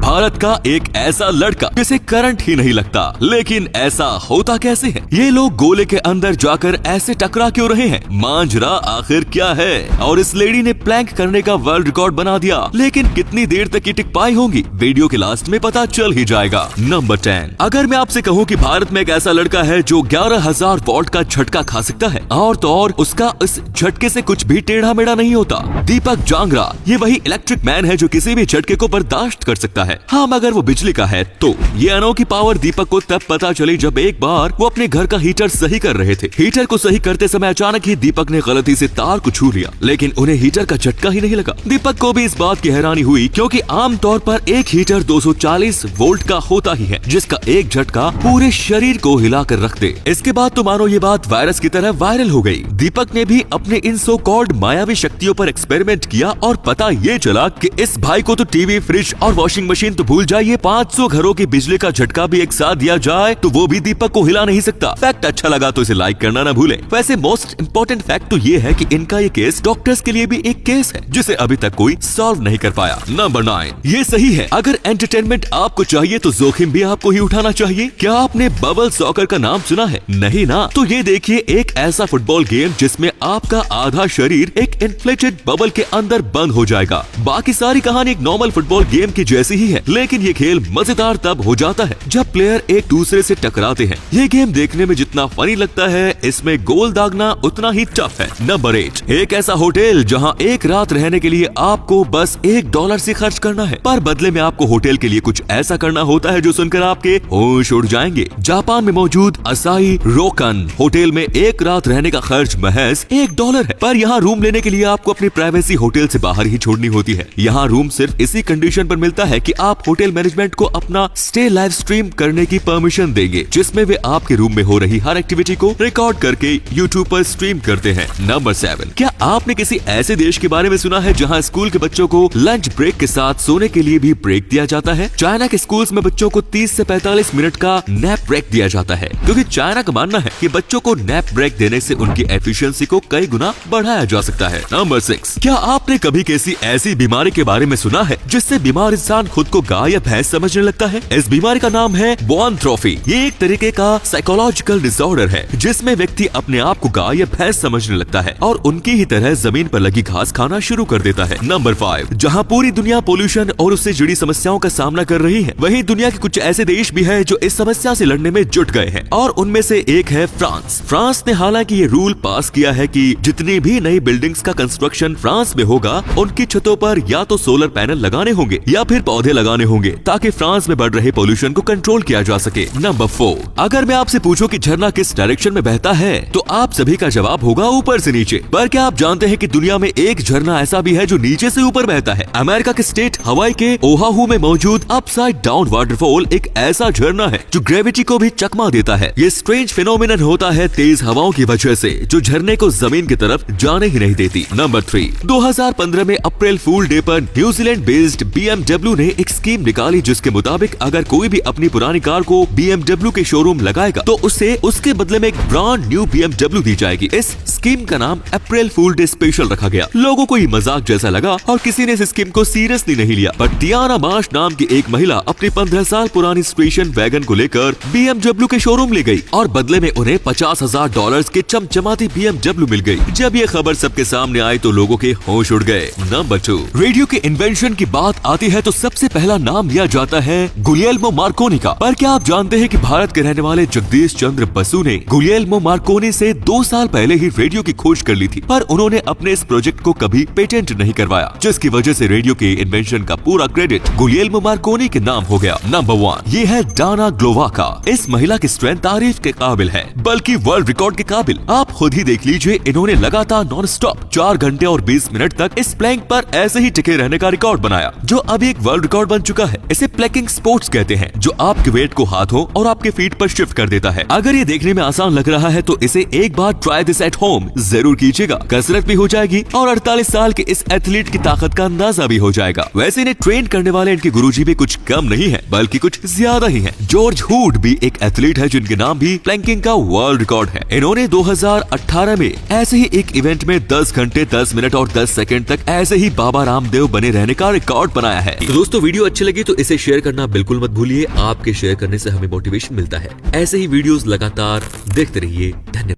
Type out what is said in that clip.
भारत का एक ऐसा लड़का जिसे करंट ही नहीं लगता, लेकिन ऐसा होता कैसे है? ये लोग गोले के अंदर जाकर ऐसे टकरा क्यों रहे हैं? मांजरा आखिर क्या है? और इस लेडी ने प्लैंक करने का वर्ल्ड रिकॉर्ड बना दिया, लेकिन कितनी देर तक ये टिक पाई होंगी? वीडियो के लास्ट में पता चल ही जाएगा। नंबर 10। अगर मैं आपसे कहूँ कि भारत में एक ऐसा लड़का है जो 11,000 वोल्ट का झटका खा सकता है, और तो और उसका इस झटके से कुछ भी टेढ़ा मेढ़ा नहीं होता। दीपक जांगरा ये वही इलेक्ट्रिक मैन है जो किसी भी झटके को बर्दाश्त कर सकता है। हाँ, मगर वो बिजली का है। तो ये अनोखी पावर दीपक को तब पता चली जब एक बार वो अपने घर का हीटर सही कर रहे थे। हीटर को सही करते समय अचानक ही दीपक ने गलती से तार को छू लिया, लेकिन उन्हें हीटर का झटका ही नहीं लगा। दीपक को भी इस बात की हैरानी हुई, क्योंकि आमतौर पर एक हीटर 240 वोल्ट का होता ही है, जिसका एक झटका पूरे शरीर को हिला कर रख दे। इसके बाद तो मानो ये बात वायरस की तरह वायरल हो गई। दीपक ने भी अपने इन सो कॉल्ड मायावी शक्तियों पर एक्सपेरिमेंट किया और पता ये चला कि इस भाई को तो टीवी, फ्रिज और वॉशिंग मशीन तो भूल जाइए, 500 घरों की बिजली का झटका भी एक साथ दिया जाए तो वो भी दीपक को हिला नहीं सकता। फैक्ट अच्छा लगा तो इसे लाइक करना ना भूलें। वैसे मोस्ट इम्पोर्टेंट फैक्ट तो ये है कि इनका ये केस डॉक्टर्स के लिए भी एक केस है, जिसे अभी तक कोई सॉल्व नहीं कर पाया। नंबर 9। ये सही है, अगर एंटरटेनमेंट आपको चाहिए तो जोखिम भी आपको ही उठाना चाहिए। क्या आपने बबल सॉकर का नाम सुना है? नहीं ना? तो ये देखिए एक ऐसा फुटबॉल गेम जिसमें आपका आधा शरीर एक इन्फ्लेटेड बबल के अंदर बंद हो जाएगा। बाकी सारी कहानी एक नॉर्मल फुटबॉल गेम की जैसी ही है, लेकिन ये खेल मजेदार तब हो जाता है जब प्लेयर एक दूसरे से टकराते हैं। ये गेम देखने में जितना फनी लगता है, इसमें गोल दागना उतना ही टफ है। नंबर 8। एक ऐसा होटल जहां एक रात रहने के लिए आपको बस $1 से खर्च करना है, पर बदले में आपको होटल के लिए कुछ ऐसा करना होता है जो सुनकर आपके होश उड़ जाएंगे। जापान में मौजूद असाई रोकन होटल में एक रात रहने का खर्च महज $1 है, पर यहाँ रूम लेने के लिए आपको अपनी प्राइवेसी होटल से बाहर ही छोड़नी होती है। यहाँ रूम सिर्फ इसी कंडीशन पर मिलता है कि आप होटल मैनेजमेंट को अपना स्टे लाइव स्ट्रीम करने की परमिशन देंगे, जिसमें वे आपके रूम में हो रही हर एक्टिविटी को रिकॉर्ड करके यूट्यूब पर स्ट्रीम करते हैं। नंबर 7। क्या आपने किसी ऐसे देश के बारे में सुना है जहां स्कूल के बच्चों को लंच ब्रेक के साथ सोने के लिए भी ब्रेक दिया जाता है? चाइना के स्कूल्स में बच्चों को 30 से 45 मिनट का नैप ब्रेक दिया जाता है, क्योंकि चाइना का मानना है कि बच्चों को नैप ब्रेक देने से उनकी एफिशिएंसी को कई गुना बढ़ाया जा सकता है। नंबर 6। क्या आपने कभी किसी ऐसी बीमारी के बारे में सुना है जिससे बीमार इंसान खुद को गाय या भैंस समझने लगता है? इस बीमारी का नाम है बोआनथ्रोफी। ये एक तरीके का साइकोलॉजिकल डिसऑर्डर है जिसमें व्यक्ति अपने आप को गाय या भैंस समझने लगता है और उनकी ही तरह जमीन पर लगी घास खाना शुरू कर देता है। नंबर 5। जहाँ पूरी दुनिया पोल्यूशन और उससे जुड़ी समस्याओं का सामना कर रही है, वहीं दुनिया के कुछ ऐसे देश भी है जो इस समस्या से लड़ने में जुट गए हैं, और उनमें से एक है फ्रांस। फ्रांस ने हालांकि ये रूल पास किया है कि जितनी भी नई बिल्डिंग्स का कंस्ट्रक्शन फ्रांस में होगा, उनकी छतों पर या तो सोलर पैनल लगाने होंगे या फिर पौधे लगाने होंगे, ताकि फ्रांस में बढ़ रहे पोल्यूशन को कंट्रोल किया जा सके। नंबर 4। अगर मैं आपसे पूछूं कि झरना किस डायरेक्शन में बहता है, तो आप सभी का जवाब होगा ऊपर से नीचे। पर क्या आप जानते हैं कि दुनिया में एक झरना ऐसा भी है जो नीचे से ऊपर बहता है? अमेरिका के स्टेट हवाई के ओहाहू में मौजूद अपसाइड डाउन वाटरफॉल एक ऐसा झरना है जो ग्रेविटी को भी चकमा देता है। ये स्ट्रेंज फिनोमिनन होता है तेज हवाओं की वजह से, जो झरने को जमीन की तरफ जाने ही नहीं देती। नंबर 3। 2015 में अप्रैल फूल डे पर न्यूजीलैंड बेस्ड BMW ने एक स्कीम निकाली, जिसके मुताबिक अगर कोई भी अपनी पुरानी कार को BMW के शोरूम लगाएगा तो उसे उसके बदले में एक ब्रांड न्यू BMW दी जाएगी। इस स्कीम का नाम अप्रैल फूल डे स्पेशल रखा गया। लोगों को ये मजाक जैसा लगा और किसी ने इस स्कीम को सीरियसली नहीं लिया, पर टियाना मार्श नाम की एक महिला अपनी 15 साल पुरानी स्टेशन वैगन को लेकर BMW के शोरूम ले गई और बदले में उन्हें $50,000 की चमचमाती BMW मिल गई। जब ये खबर सबके सामने आई तो लोगों के होश उड़ गए। नंबर 2। रेडियो के इन्वेंशन की बात आती है तो सबसे पहला नाम लिया जाता है गुलियल्मो मार्कोनी का। पर क्या आप जानते हैं कि भारत के रहने वाले जगदीश चंद्र बसु ने गुलियल्मो मार्कोनी से 2 साल पहले ही रेडियो की खोज कर ली थी, पर उन्होंने अपने इस प्रोजेक्ट को कभी पेटेंट नहीं करवाया, जिसकी वजह से रेडियो के इन्वेंशन का पूरा क्रेडिट गुलियल्मो मार्कोनी के नाम हो गया। नंबर 1। ये है डाना ग्लोवाका। इस महिला की स्ट्रेंथ तारीफ के काबिल है, बल्कि वर्ल्ड रिकॉर्ड के काबिल। आप खुद ही देख लीजिए, इन्होंने लगातार नॉन स्टॉप 4 घंटे और 20 मिनट तक इस प्लैंक पर ऐसे ही टिके रहने का रिकॉर्ड बनाया, जो अभी एक वर्ल्ड रिकॉर्ड बन चुका है। इसे प्लैंकिंग स्पोर्ट्स कहते हैं, जो आपके वेट को हाथों और आपके फीट पर शिफ्ट कर देता है। अगर ये देखने में आसान लग रहा है तो इसे एक बार try this at home. Perform जरूर कीजिएगा। कसरत भी हो जाएगी और 48 साल के इस एथलीट की ताकत का अंदाजा भी हो जाएगा। वैसे इन्हें ट्रेन करने वाले इनके गुरुजी भी कुछ कम नहीं है, बल्कि कुछ ज्यादा ही है। जॉर्ज हूड भी एक एथलीट है जिनके नाम भी प्लैंकिंग का वर्ल्ड रिकॉर्ड है। इन्होंने 2018 में ऐसे ही एक इवेंट में 10 घंटे 10 मिनट और 10 सेकंड तक ऐसे ही बाबा रामदेव बने रहने का रिकॉर्ड बनाया है। तो दोस्तों वीडियो अच्छी लगी तो इसे शेयर करना बिल्कुल मत भूलिए। आपके शेयर करने से हमें मोटिवेशन मिलता है। ऐसे ही वीडियोस लगातार देखते रहिए।